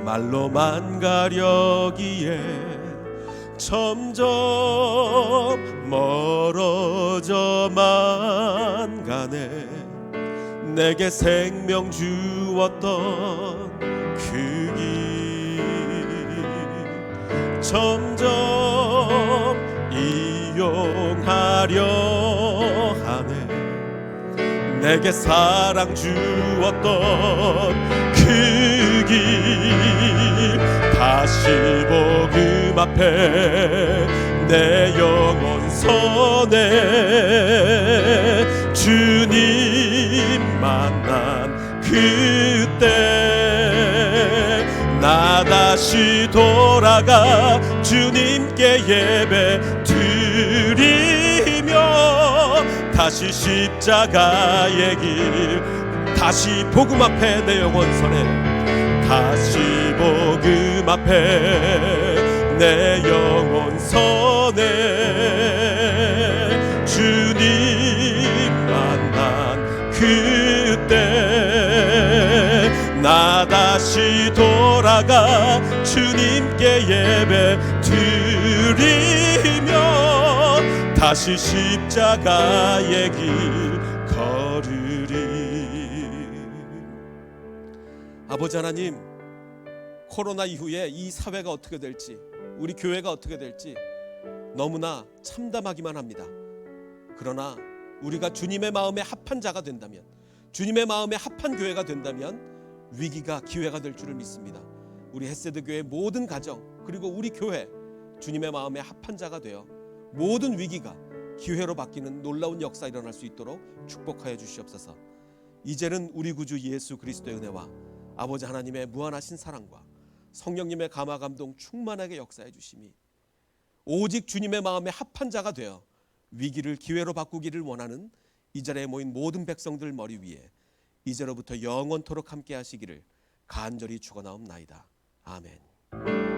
말로만 가려기에 점점 멀어져만 가네. 내게 생명 주었던 그 길 점점 이용하려 하네. 내게 사랑 주었던 그 길 다시 복음 앞에 내 영혼 서네. 주님 만난 그때 나 다시 돌아가 주님께 예배 드리며 다시 십자가의 길 다시 복음 앞에 내 영혼 서네. 다시 복음 앞에 내 영혼 서네. 주님 만난 그때 나 다시 돌아가 주님께 예배 드리며 다시 십자가의 길 걸으리. 아버지 하나님, 코로나 이후에 이 사회가 어떻게 될지, 우리 교회가 어떻게 될지 너무나 참담하기만 합니다. 그러나 우리가 주님의 마음에 합한 자가 된다면, 주님의 마음에 합한 교회가 된다면 위기가 기회가 될 줄을 믿습니다. 우리 헷세드 교회 모든 가정 그리고 우리 교회 주님의 마음에 합한 자가 되어 모든 위기가 기회로 바뀌는 놀라운 역사 일어날 수 있도록 축복하여 주시옵소서. 이제는 우리 구주 예수 그리스도의 은혜와 아버지 하나님의 무한하신 사랑과 성령님의 감화 감동 충만하게 역사해 주심이 오직 주님의 마음에 합한 자가 되어 위기를 기회로 바꾸기를 원하는 이 자리에 모인 모든 백성들 머리 위에 이제로부터 영원토록 함께 하시기를 간절히 축원하옵나이다. 아멘.